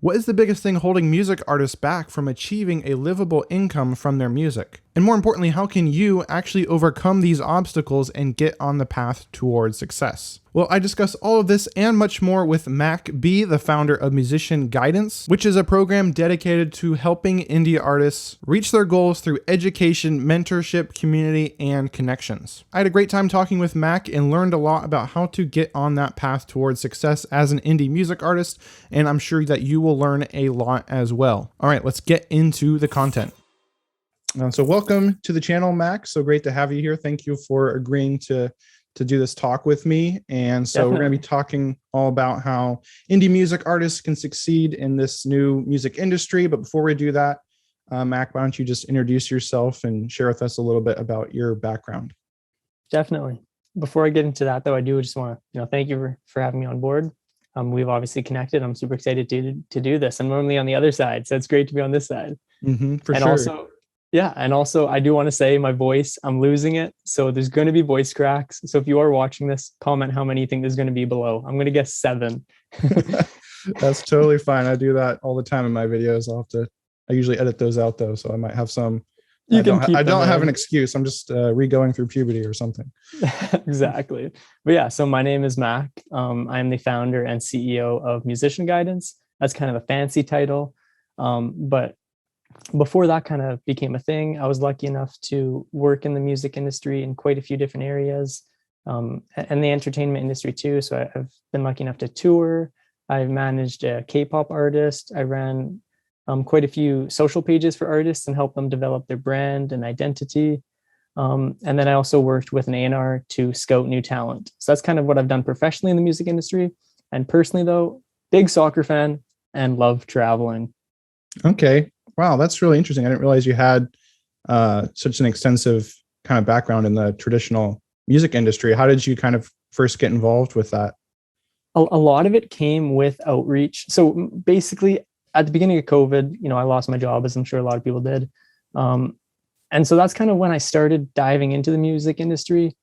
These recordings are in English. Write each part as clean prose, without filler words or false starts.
What is the biggest thing holding music artists back from achieving a livable income from their music? And more importantly, how can you actually overcome these obstacles and get on the path towards success? Well, I discuss all of this and much more with Mack B, the founder of Musician Guidance, which is a program dedicated to helping indie artists reach their goals through education, mentorship, community, and connections. I had a great time talking with Mack and learned a lot about how to get on that path towards success as an indie music artist, and I'm sure that you will learn a lot as well. All right, let's get into the content. So welcome to the channel, Mack. So great to have you here. Thank you for agreeing to do this talk with me. And so We're going to be talking all about how indie music artists can succeed in this new music industry. But before we do that, Mack, why don't you just introduce yourself and share with us a little bit about your background? Definitely. Before I get into that, though, I do just want to thank you for having me on board. We've obviously connected. I'm super excited to do this. I'm normally on the other side, so it's great to be on this side. For sure. Also, I do want to say my voice, I'm losing it. So there's going to be voice cracks. So if you are watching this, comment how many you think there's going to be below. I'm going to guess 7. That's totally fine. I do that all the time in my videos. I usually edit those out though. So I might have some, I don't have an excuse. I'm just re-going through puberty or something. Exactly. But yeah, so my name is Mack. I'm the founder and CEO of Musician Guidance. That's kind of a fancy title. But before that kind of became a thing, I was lucky enough to work in the music industry in quite a few different areas, and the entertainment industry too. So I've been lucky enough to tour. I've managed a K-pop artist. I ran quite a few social pages for artists and helped them develop their brand and identity. And then I also worked with an A&R to scout new talent. So that's kind of what I've done professionally in the music industry. And personally though, big soccer fan and love traveling. Okay. Wow, that's really interesting. I didn't realize you had such an extensive kind of background in the traditional music industry. How did you kind of first get involved with that? A lot of it came with outreach. So basically, at the beginning of COVID, I lost my job, as I'm sure a lot of people did. And so that's kind of when I started diving into the music industry,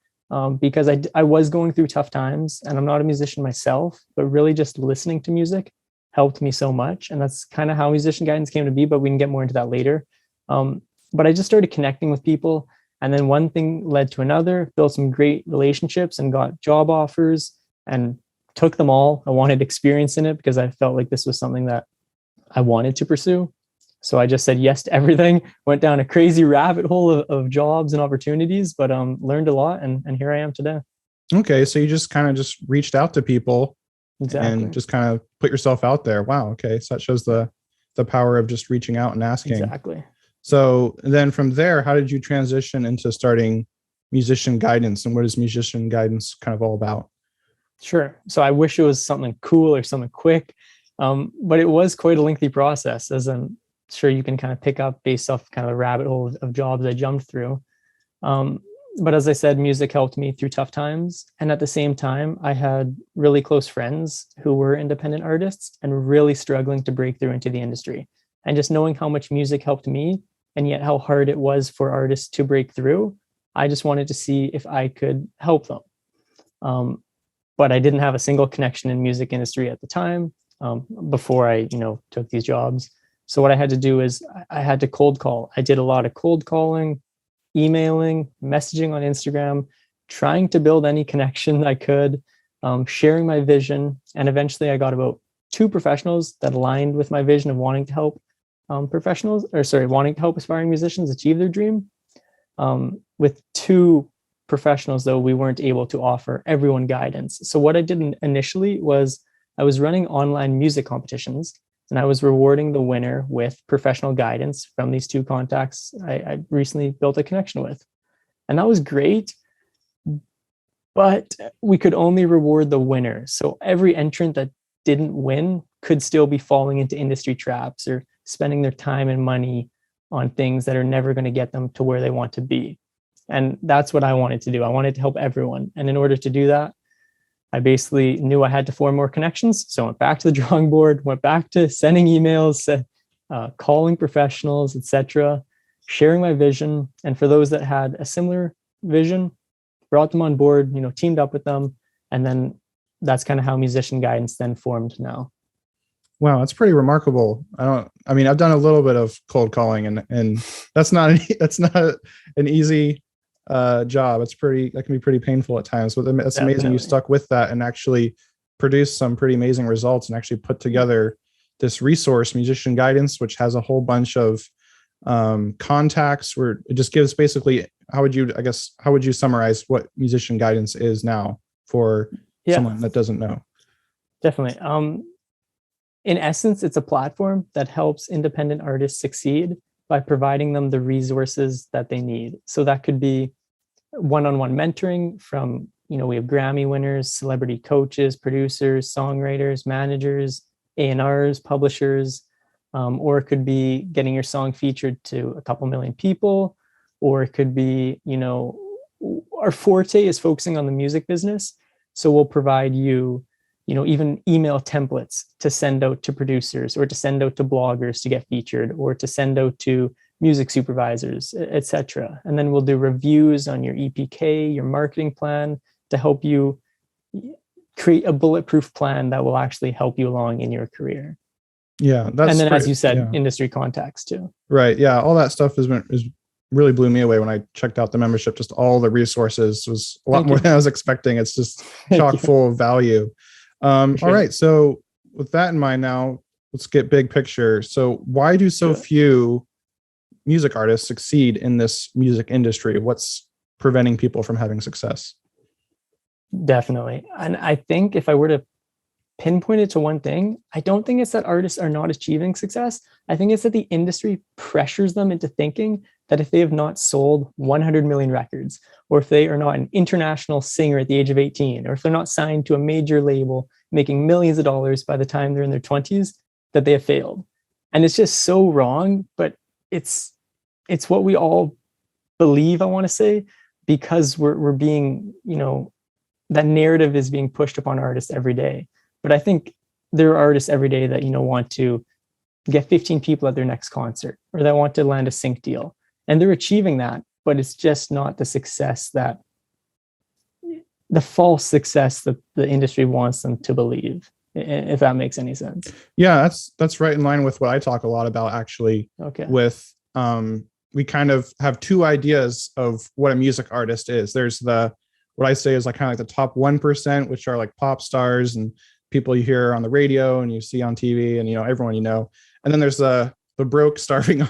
because I was going through tough times, and I'm not a musician myself, but really just listening to music helped me so much. And that's kind of how Musician Guidance came to be, but we can get more into that later. But I just started connecting with people. And then one thing led to another, built some great relationships and got job offers and took them all. I wanted experience in it because I felt like this was something that I wanted to pursue. So I just said yes to everything, went down a crazy rabbit hole of jobs and opportunities, but learned a lot. And here I am today. Okay. So you just kind of just reached out to people. Exactly. And just kind of put yourself out there. Wow. Okay. So that shows the power of just reaching out and asking. Exactly. So then from there, how did you transition into starting Musician Guidance, and what is Musician Guidance kind of all about? Sure. So I wish it was something cool or something quick, but it was quite a lengthy process, as I'm sure you can kind of pick up based off kind of the rabbit hole of jobs I jumped through. But as I said, music helped me through tough times. And at the same time, I had really close friends who were independent artists and really struggling to break through into the industry. And just knowing how much music helped me and yet how hard it was for artists to break through, I just wanted to see if I could help them. But I didn't have a single connection in music industry at the time, before I, took these jobs. So what I had to do is I had to cold call. I did a lot of cold calling, emailing, messaging on Instagram, trying to build any connection I could, sharing my vision. And eventually I got about 2 professionals that aligned with my vision of wanting to help wanting to help aspiring musicians achieve their dream. With 2 professionals, though, we weren't able to offer everyone guidance. So what I did initially was I was running online music competitions, and I was rewarding the winner with professional guidance from these 2 contacts I recently built a connection with. And that was great, but we could only reward the winner. So every entrant that didn't win could still be falling into industry traps or spending their time and money on things that are never going to get them to where they want to be. And that's what I wanted to do. I wanted to help everyone. And in order to do that, I basically knew I had to form more connections. So I went back to the drawing board, went back to sending emails, calling professionals, etc., sharing my vision. And for those that had a similar vision, brought them on board, teamed up with them. And then that's kind of how Musician Guidance then formed now. Wow, that's pretty remarkable. I mean, I've done a little bit of cold calling, and that's not that's not an easy job. That can be pretty painful at times, but it's amazing you Definitely. stuck with that and actually produced some pretty amazing results and actually put together this resource, Musician Guidance, which has a whole bunch of contacts where it just gives basically, how would you summarize what Musician Guidance is now for Yeah, someone that doesn't know? definitely. In essence, it's a platform that helps independent artists succeed by providing them the resources that they need. So that could be one-on-one mentoring from, we have Grammy winners, celebrity coaches, producers, songwriters, managers, A&Rs, publishers, or it could be getting your song featured to a couple million people, or it could be, our forte is focusing on the music business. So we'll provide you, even email templates to send out to producers or to send out to bloggers to get featured or to send out to music supervisors, etc. And then we'll do reviews on your EPK, your marketing plan, to help you create a bulletproof plan that will actually help you along in your career. Yeah, And then, as you said, yeah. industry contacts too. Right. Yeah. All that stuff is really blew me away when I checked out the membership. Just all the resources was a lot more than I was expecting. It's just chock full of value. All right. So with that in mind now, let's get big picture. So why do so few music artists succeed in this music industry? What's preventing people from having success? Definitely. And I think if I were to pinpoint it to one thing, I don't think it's that artists are not achieving success. I think it's that the industry pressures them into thinking that if they have not sold 100 million records, or if they are not an international singer at the age of 18, or if they're not signed to a major label making millions of dollars by the time they're in their 20s, that they have failed. And it's just so wrong, but it's what we all believe, I want to say, because we're being, that narrative is being pushed upon artists every day. But I think there are artists every day that, want to get 15 people at their next concert, or that want to land a sync deal. And they're achieving that, but it's just not the false success that the industry wants them to believe, if that makes any sense. Yeah, that's right in line with what I talk a lot about, actually. Okay. With we kind of have two ideas of what a music artist is. There's what I say is like kind of like the top 1%, which are like pop stars and people you hear on the radio and you see on TV and everyone and then there's the broke, starving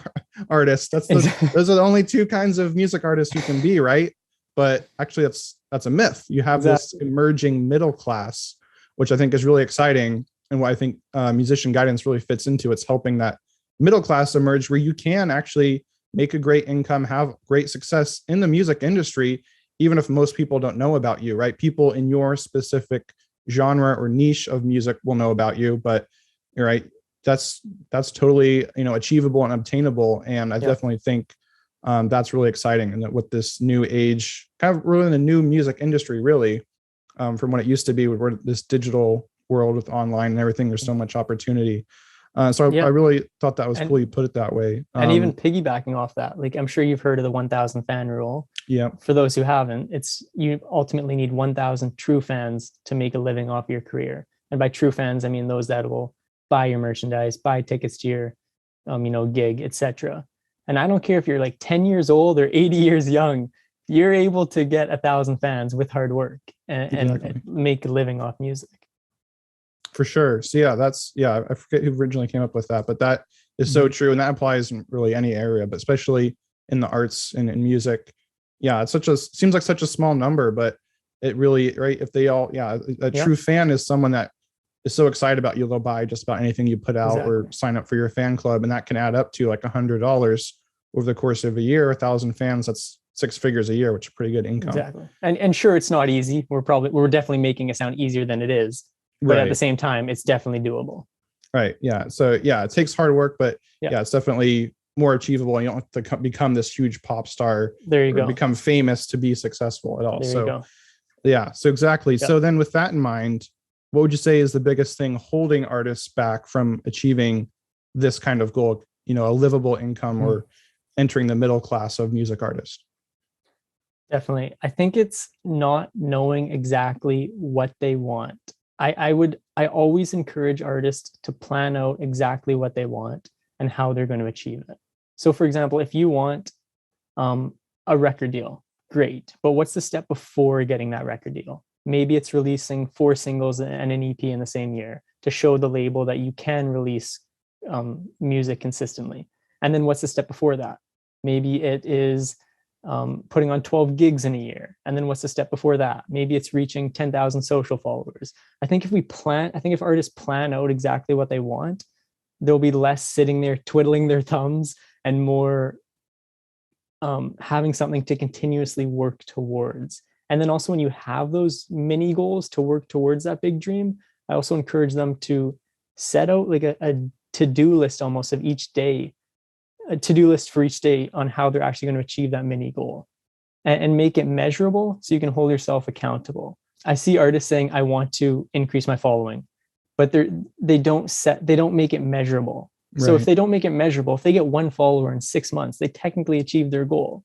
artists. Those are the only two kinds of music artists you can be, right? But actually, that's a myth. You have this emerging middle class, which I think is really exciting, and what I think Musician Guidance really fits into. It's helping that middle class emerge, where you can actually make a great income, have great success in the music industry, even if most people don't know about you, right? People in your specific genre or niche of music will know about you, but you're right. That's totally achievable and obtainable, and I definitely think that's really exciting. And that with this new age, kind of really in the new music industry, really from what it used to be, we're this digital world with online and everything. There's so much opportunity. So I really thought that was cool you put it that way. And even piggybacking off that, like I'm sure you've heard of the 1,000 fan rule. Yeah. For those who haven't, you ultimately need 1,000 true fans to make a living off your career. And by true fans, I mean those that will buy your merchandise, buy tickets to your, gig, etc. And I don't care if you're like 10 years old or 80 years young, you're able to get 1,000 fans with hard work and make a living off music. For sure. So I forget who originally came up with that, but that is so true. And that applies in really any area, but especially in the arts and in music. Yeah. Seems like such a small number, but it really, right. If they all, a true fan is someone that is so excited about you, they'll buy just about anything you put out or sign up for your fan club. And that can add up to like $100 over the course of a year. 1,000 fans, that's 6 figures a year, which is pretty good income. Exactly. And sure, it's not easy. We're definitely making it sound easier than it is. But at the same time, it's definitely doable. Right. Yeah. So it takes hard work, but it's definitely more achievable. And you don't have to become this huge pop star. There you go. Become famous to be successful at all. There you go. Yeah. So exactly. Yep. So then with that in mind, what would you say is the biggest thing holding artists back from achieving this kind of goal, a livable income or entering the middle class of music artists? Definitely. I think it's not knowing exactly what they want. I always encourage artists to plan out exactly what they want and how they're going to achieve it. So for example, if you want a record deal, great. But what's the step before getting that record deal? Maybe it's releasing 4 singles and an EP in the same year to show the label that you can release music consistently. And then what's the step before that? Maybe it is putting on 12 gigs in a year. And then what's the step before that? Maybe it's reaching 10,000 social followers. I think if artists plan out exactly what they want, there'll be less sitting there twiddling their thumbs and more having something to continuously work towards. And then also when you have those mini goals to work towards that big dream, I also encourage them to set out like a to-do list almost of each day, a to-do list for each day on how they're actually going to achieve that mini goal, and make it measurable so you can hold yourself accountable. I see artists saying, I want to increase my following, but they don't make it measurable. Right. So if they don't make it measurable, if they get 1 follower in 6 months, they technically achieved their goal,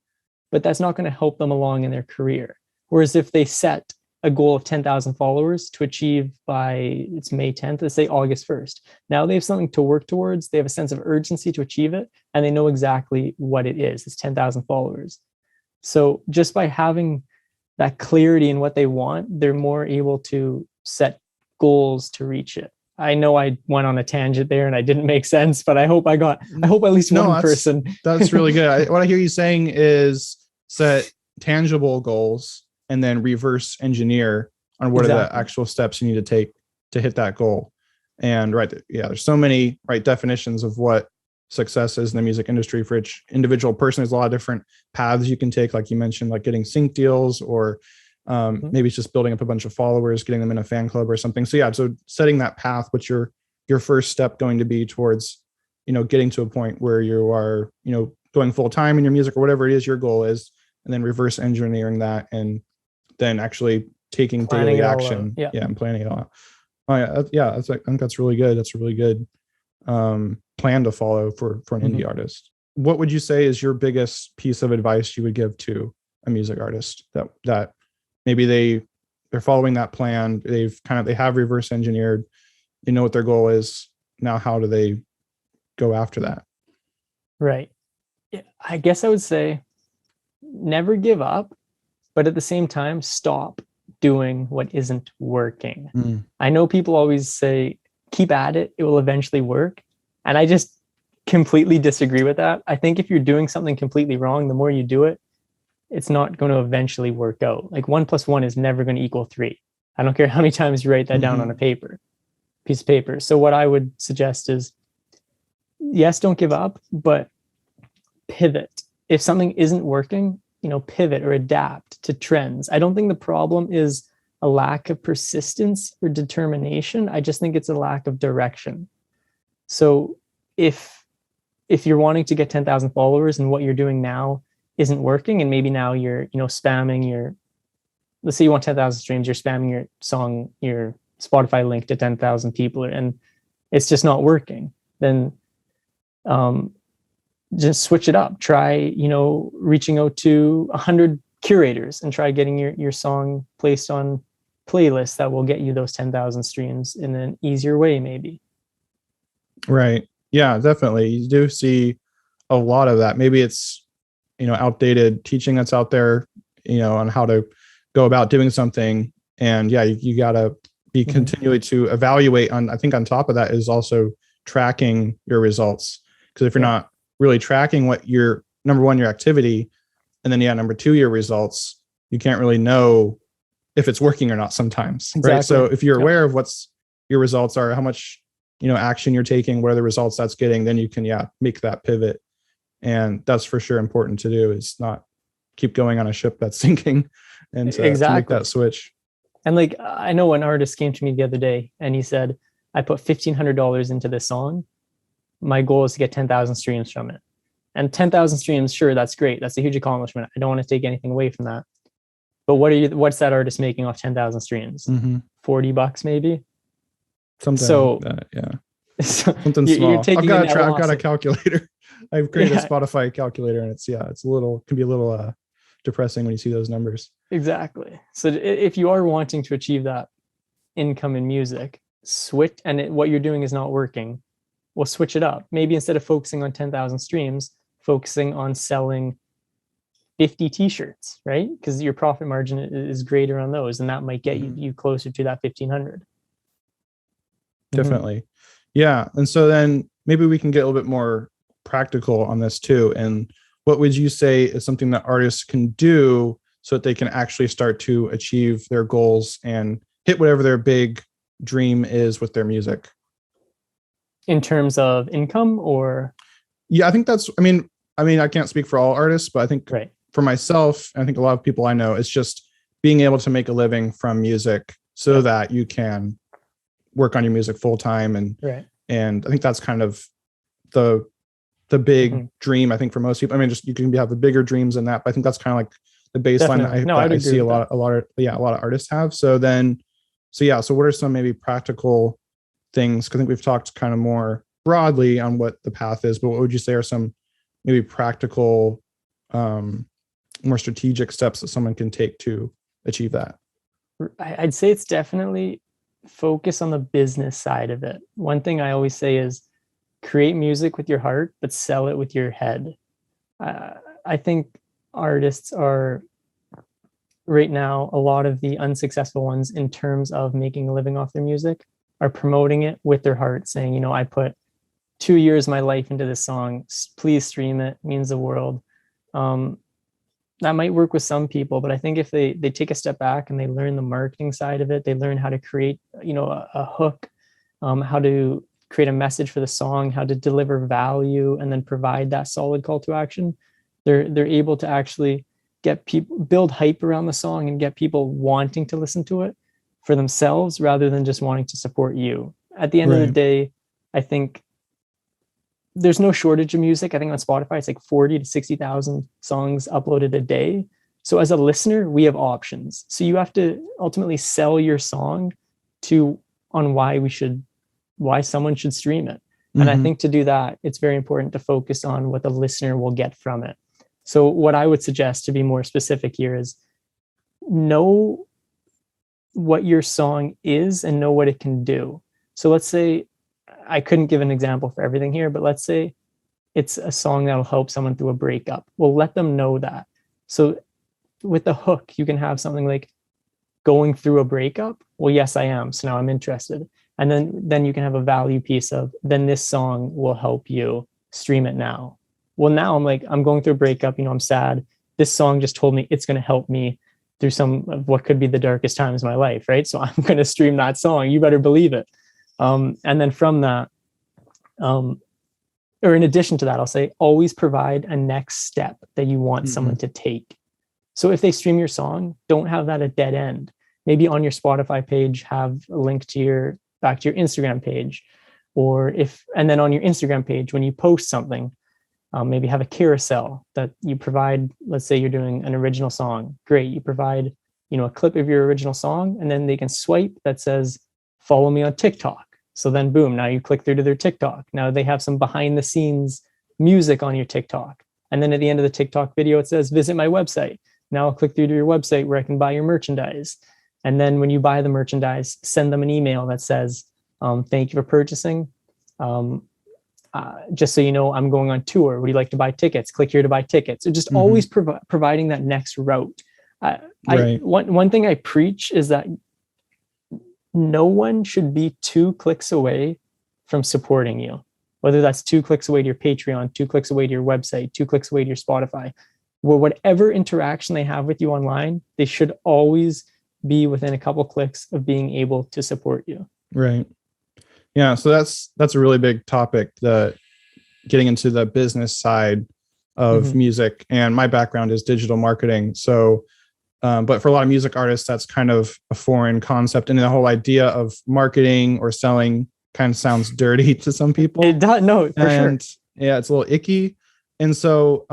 but that's not going to help them along in their career. Whereas if they set a goal of 10,000 followers to achieve by, it's May 10th, let's say August 1st. Now they have something to work towards. They have a sense of urgency to achieve it, and they know exactly what it is. It's 10,000 followers. So just by having that clarity in what they want, they're more able to set goals to reach it. I know I went on a tangent there and I didn't make sense, but I hope at least one person. That's really good. What I hear you saying is set tangible goals and then reverse engineer on what are the actual steps you need to take to hit that goal. And there's so many definitions of what success is in the music industry for each individual person. There's a lot of different paths you can take, like you mentioned, like getting sync deals, or maybe it's just building up a bunch of followers, getting them in a fan club or something. So setting that path, what's your first step going to be towards, getting to a point where you are, going full time in your music or whatever it is your goal is, and then reverse engineering that, and then actually taking daily action. And planning it all out. I think that's really good. That's a really good plan to follow for an indie artist. What would you say is your biggest piece of advice you would give to a music artist that maybe they're following that plan, they have reverse engineered, they know what their goal is, now how do they go after that? Right. I guess I would say never give up, but at the same time, stop doing what isn't working. I know people always say, keep at it, it will eventually work. And I just completely disagree with that. I think if you're doing something completely wrong, the more you do it, it's not going to eventually work out. Like 1 + 1 is never going to equal 3. I don't care how many times you write that down on a piece of paper. So what I would suggest is, yes, don't give up, but pivot. If something isn't working, pivot or adapt to trends. I don't think the problem is a lack of persistence or determination. I just think it's a lack of direction. So if you're wanting to get 10,000 followers and what you're doing now isn't working, and maybe now you're, spamming let's say you want 10,000 streams, you're spamming your song, your Spotify link to 10,000 people, and it's just not working, then just switch it up. Try, reaching out to 100 curators and try getting your song placed on playlists that will get you those 10,000 streams in an easier way, maybe. Right. Yeah, definitely. You do see a lot of that. Maybe it's, outdated teaching that's out there, on how to go about doing something. And you gotta be continually to evaluate on. I think on top of that is also tracking your results. Because if you're not really tracking what your number one, your activity, and then number 2, your results, you can't really know if it's working or not sometimes. Exactly. Right. So if you're aware of what's your results are, how much, action you're taking, what are the results that's getting, then you can, make that pivot. And that's for sure important to do, is not keep going on a ship that's sinking, and to make that switch. And like, I know an artist came to me the other day and he said, I put $1,500 into this song. My goal is to get 10,000 streams from it. And 10,000 streams, sure, that's great. That's a huge accomplishment. I don't want to take anything away from that. But what's that artist making off 10,000 streams? $40 maybe? Something like that, yeah. Something small. I've got a calculator. I've created a Spotify calculator, and it's can be a little depressing when you see those numbers. Exactly. So if you are wanting to achieve that, income in music, switch, and what you're doing is not working, well, switch it up. Maybe instead of focusing on 10,000 streams, focusing on selling 50 t-shirts, right? Because your profit margin is greater on those, and that might get you closer to that 1,500. Definitely. Yeah. And so then maybe we can get a little bit more practical on this too. And what would you say is something that artists can do so that they can actually start to achieve their goals and hit whatever their big dream is with their music? In terms of income, or? Yeah, I think that's, I mean, I can't speak for all artists, but I think for myself, and I think a lot of people I know, it's just being able to make a living from music so that you can work on your music full time. And I think that's kind of the big dream, I think, for most people. I mean, just you can have bigger dreams than that, but I think that's kind of like the baseline that I see a lot of artists have. So what are some maybe practical things? 'Cause I think we've talked kind of more broadly on what the path is, but what would you say are some maybe practical, more strategic steps that someone can take to achieve that? I'd say it's definitely focus on the business side of it. One thing I always say is create music with your heart, but sell it with your head. I think artists are right now, a lot of the unsuccessful ones in terms of making a living off their music are promoting it with their heart, saying, I put 2 years of my life into this song, please stream it, means the world. That might work with some people, but I think if they take a step back and they learn the marketing side of it, they learn how to create, a hook, how to create a message for the song, how to deliver value, and then provide that solid call to action, they're able to actually get people, build hype around the song and get people wanting to listen to it for themselves rather than just wanting to support you. At the end of the day, I think there's no shortage of music. I think on Spotify, it's like 40 to 60,000 songs uploaded a day. So as a listener, we have options. So you have to ultimately sell your song on why someone should stream it. And I think to do that, it's very important to focus on what the listener will get from it. So what I would suggest, to be more specific here, is know what your song is and know what it can do. So let's say, I couldn't give an example for everything here, but let's say it's a song that'll help someone through a breakup. Well, let them know that. So with the hook, you can have something like, going through a breakup? Well, yes, I am. So now I'm interested. And then you can have a value piece of, then this song will help you, stream it now. Well, now I'm going through a breakup, I'm sad. This song just told me it's going to help me through some of what could be the darkest times of my life, right? So I'm going to stream that song. You better believe it. And then from that, or in addition to that, I'll say, always provide a next step that you want someone to take. So if they stream your song, don't have that a dead end. Maybe on your Spotify page, have a link to back to your Instagram page, and then on your Instagram page, when you post something, maybe have a carousel that you provide. Let's say you're doing an original song. Great. You provide, a clip of your original song, and then they can swipe that says, follow me on TikTok. So then boom, now you click through to their TikTok. Now they have some behind the scenes music on your TikTok. And then at the end of the TikTok video, it says, visit my website. Now I'll click through to your website where I can buy your merchandise. And then when you buy the merchandise, send them an email that says, thank you for purchasing. Just so you know, I'm going on tour. Would you like to buy tickets? Click here to buy tickets. So just always providing that next route. One thing I preach is that no one should be 2 clicks away from supporting you, whether that's 2 clicks away to your Patreon, 2 clicks away to your website, 2 clicks away to your Spotify. Where whatever interaction they have with you online, they should always be within a couple clicks of being able to support you. Right. Yeah. So that's a really big topic, getting into the business side of music. And my background is digital marketing. So, but for a lot of music artists, that's kind of a foreign concept. And the whole idea of marketing or selling kind of sounds dirty to some people. It does. No, for sure. Yeah, it's a little icky. And so,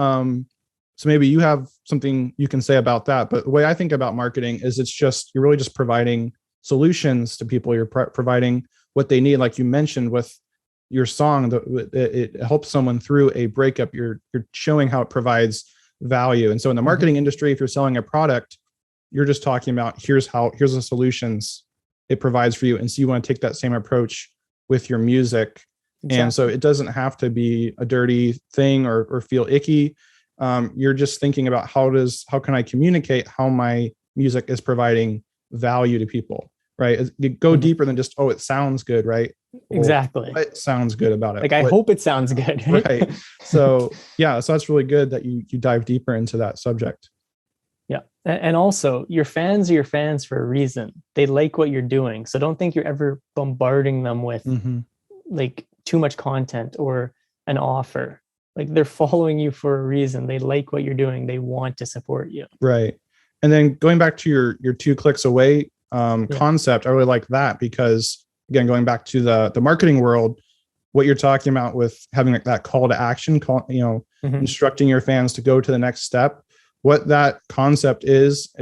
so maybe you have something you can say about that. But the way I think about marketing is you're really just providing solutions to people. You're providing what they need. Like you mentioned with your song, it helps someone through a breakup. You're showing how it provides value. And so in the marketing industry, if you're selling a product, you're just talking about here's the solutions it provides for you. And so you want to take that same approach with your music. Exactly. And so it doesn't have to be a dirty thing or feel icky. You're just thinking about how can I communicate how my music is providing value to people, right? You go deeper than just, oh, it sounds good, right? Well, exactly. what sounds good about it? Like, I hope it sounds good. Right. So yeah, so that's really good that you dive deeper into that subject. Yeah. And also, your fans are your fans for a reason. They like what you're doing. So don't think you're ever bombarding them with like too much content or an offer. Like, they're following you for a reason. They like what you're doing. They want to support you. Right. And then going back to your 2 clicks away concept, I really like that because, again, going back to the marketing world, what you're talking about with having like that call to action, instructing your fans to go to the next step. What that concept is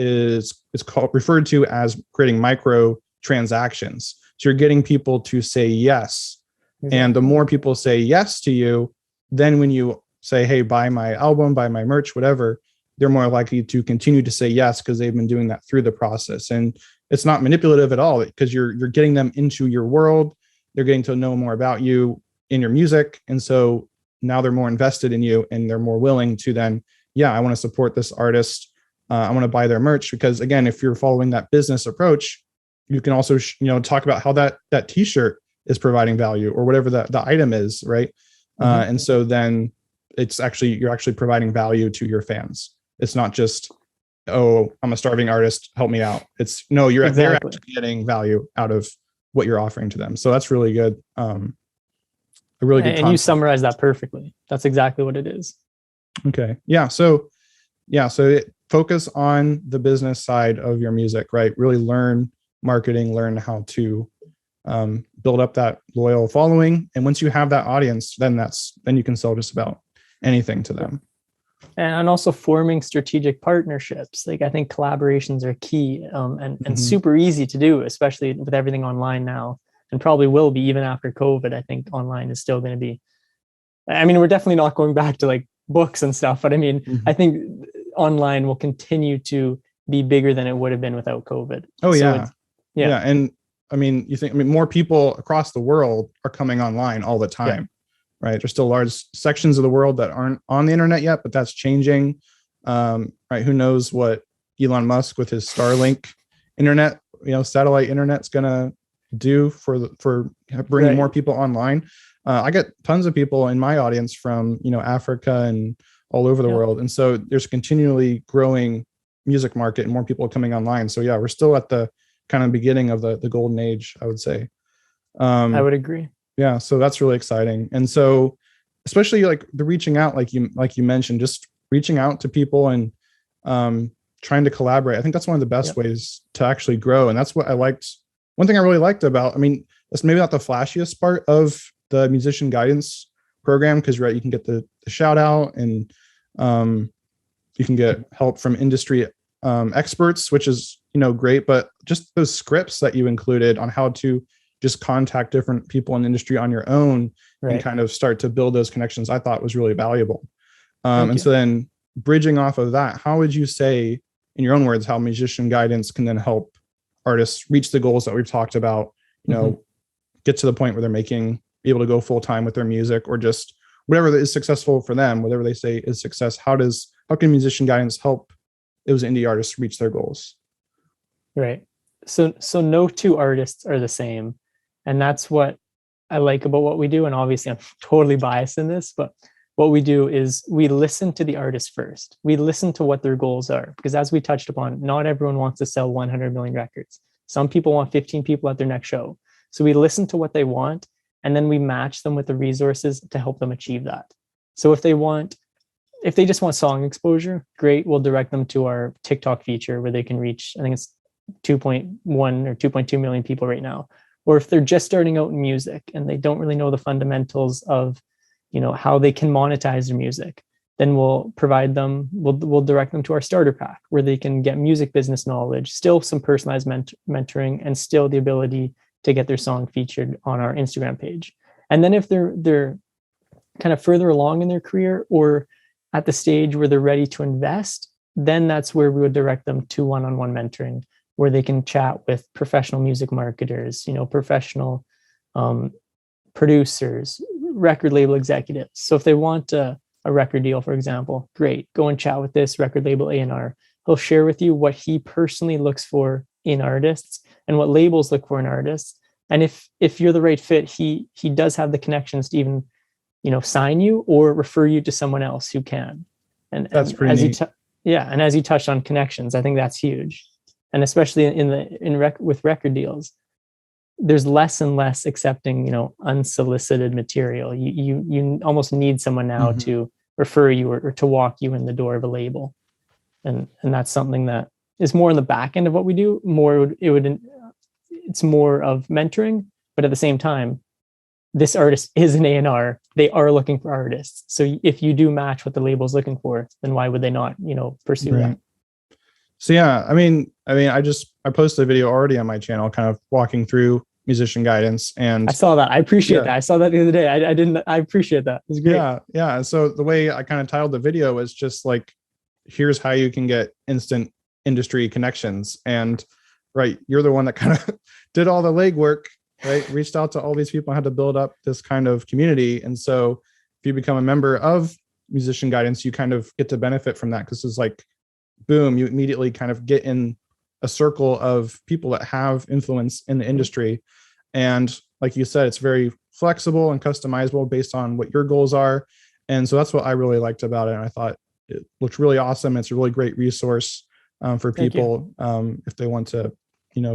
referred to as creating micro transactions. So you're getting people to say yes. Exactly. And the more people say yes to you, then when you say, hey, buy my album, buy my merch, whatever, they're more likely to continue to say yes because they've been doing that through the process. And it's not manipulative at all because you're getting them into your world. They're getting to know more about you in your music. And so now they're more invested in you and they're more willing to then, I want to support this artist. I want to buy their merch because, again, if you're following that business approach, you can also, talk about how that t-shirt is providing value or whatever the item is. Right. And so then you're actually providing value to your fans. It's not just, oh, I'm a starving artist, help me out. It's no, they're actually getting value out of what you're offering to them. So that's really good. A really good. And you summarized that perfectly. That's exactly what it is. Okay. Yeah. So focus on the business side of your music, right? Really learn marketing, learn how to build up that loyal following. And once you have that audience, then you can sell just about anything to them. And also forming strategic partnerships. Like, I think collaborations are key and super easy to do, especially with everything online now, and probably will be even after COVID. I think online is still going to be, we're definitely not going back to like books and stuff, but I think online will continue to be bigger than it would have been without COVID. Oh, so yeah. And more people across the world are coming online all the time. Right. There's still large sections of the world that aren't on the internet yet, but that's changing. Right. Who knows what Elon Musk with his Starlink internet, satellite internet's going to do for bringing more people online. I get tons of people in my audience from, Africa and all over the world. And so there's continually growing music market and more people coming online. So we're still at the kind of beginning of the golden age, I would say. I would agree. Yeah. So that's really exciting. And so especially like the reaching out, like you mentioned, just reaching out to people and trying to collaborate. I think that's one of the best ways to actually grow. And that's what I liked. One thing I really liked about, that's maybe not the flashiest part of the musician guidance program, because you can get the shout out and you can get help from industry experts, which is, great. But just those scripts that you included on how to just contact different people in the industry on your own and kind of start to build those connections, I thought was really valuable. So then bridging off of that, how would you say, in your own words, how musician guidance can then help artists reach the goals that we've talked about, get to the point where they're be able to go full time with their music, or just whatever is successful for them, whatever they say is success. How can musician guidance help those indie artists reach their goals? Right. So no two artists are the same. And that's what I like about what we do. And obviously I'm totally biased in this, but what we do is we listen to the artist first. We listen to what their goals are, because as we touched upon, not everyone wants to sell 100 million records. Some people want 15 people at their next show. So we listen to what they want, and then we match them with the resources to help them achieve that. So if they just want song exposure, great. We'll direct them to our TikTok feature where they can reach, I think it's 2.1 or 2.2 million people right now. Or if they're just starting out in music and they don't really know the fundamentals of, how they can monetize their music, then we'll direct them to our starter pack where they can get music business knowledge, still some personalized mentoring, and still the ability to get their song featured on our Instagram page. And then if they're kind of further along in their career or at the stage where they're ready to invest, then that's where we would direct them to one-on-one mentoring, where they can chat with professional music marketers, professional producers, record label executives. So if they want a record deal, for example, great, go and chat with this record label A&R. He'll share with you what he personally looks for in artists and what labels look for in artists. And if you're the right fit, he does have the connections to even, sign you or refer you to someone else who can. And that's pretty neat. And as you touched on connections, I think that's huge. And especially with record deals, there's less and less accepting, unsolicited material. You almost need someone now to refer you or to walk you in the door of a label. And that's something that is more on the back end of what we do. It's more of mentoring, but at the same time, this artist is an A&R. They are looking for artists. So if you do match what the label's looking for, then why would they not, pursue that? So yeah, I posted a video already on my channel, kind of walking through musician guidance, and I saw that. I appreciate that. I saw that the other day. I appreciate that. It was great. Yeah. So the way I kind of titled the video was just like, here's how you can get instant industry connections. And right, you're the one that kind of did all the legwork, right? Reached out to all these people, had to build up this kind of community. And so if you become a member of musician guidance, you kind of get to benefit from that, because it's like, boom, you immediately kind of get in a circle of people that have influence in the industry. And like you said, it's very flexible and customizable based on what your goals are. And so that's what I really liked about it. And I thought it looked really awesome. It's a really great resource for people if they want to,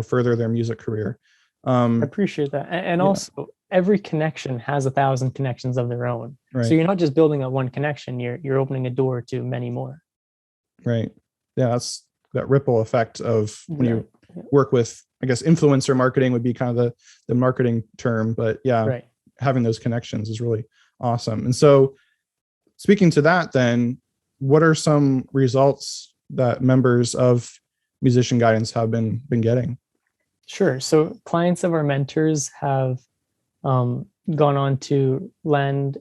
further their music career. I appreciate that. And also, every connection has 1,000 connections of their own. Right. So you're not just building a one connection, you're opening a door to many more. Right. Yeah, that's that ripple effect of when you work with, I guess, influencer marketing would be kind of the marketing term, but having those connections is really awesome. And so speaking to that, then what are some results that members of musician guidance have been getting? Sure. So clients of our mentors have gone on to land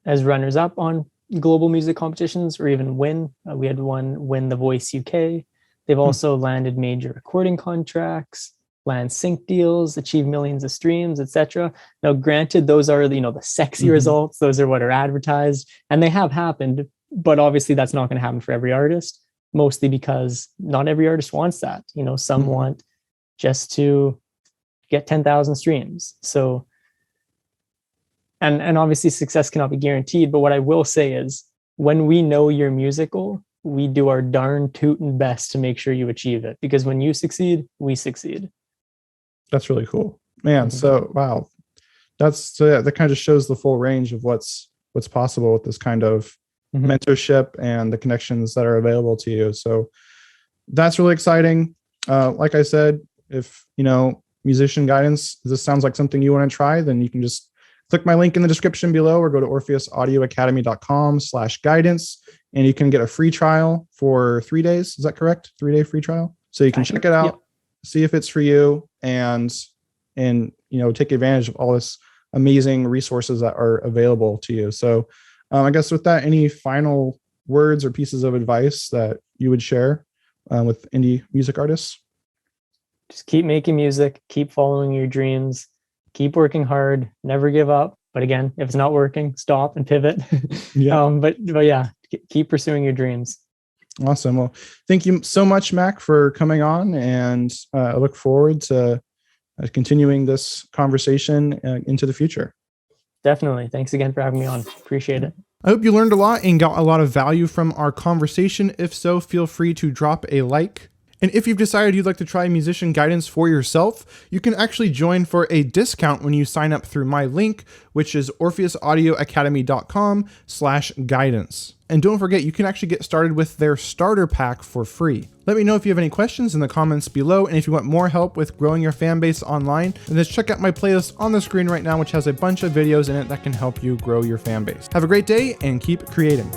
as runners up on global music competitions, or even win. We had one win The Voice UK. They've also landed major recording contracts, land sync deals, achieve millions of streams, etc. Now, granted, those are the sexy results. Those are what are advertised, and they have happened. But obviously, that's not going to happen for every artist. Mostly because not every artist wants that. Some want just to get 10,000 streams. So. And obviously success cannot be guaranteed, but what I will say is, when we know you're musical, we do our darn tootin' best to make sure you achieve it, because when you succeed, we succeed. That's really cool, man. So wow, that kind of shows the full range of what's possible with this kind of mentorship and the connections that are available to you. So that's really exciting. Like I said, if musician guidance, this sounds like something you want to try, then you can just click my link in the description below, or go to orpheusaudioacademy.com/guidance, and you can get a free trial for 3 days. Is that correct? 3-day free trial. So you can check it out, see if it's for you, and take advantage of all this amazing resources that are available to you. So I guess with that, any final words or pieces of advice that you would share with indie music artists? Just keep making music, keep following your dreams. Keep working hard, never give up. But again, if it's not working, stop and pivot. But keep pursuing your dreams. Awesome. Well, thank you so much, Mack, for coming on. And I look forward to continuing this conversation into the future. Definitely. Thanks again for having me on. Appreciate it. I hope you learned a lot and got a lot of value from our conversation. If so, feel free to drop a like. And if you've decided you'd like to try musician guidance for yourself, you can actually join for a discount when you sign up through my link, which is orpheusaudioacademy.com/guidance. And don't forget, you can actually get started with their starter pack for free. Let me know if you have any questions in the comments below. And if you want more help with growing your fan base online, then just check out my playlist on the screen right now, which has a bunch of videos in it that can help you grow your fan base. Have a great day and keep creating.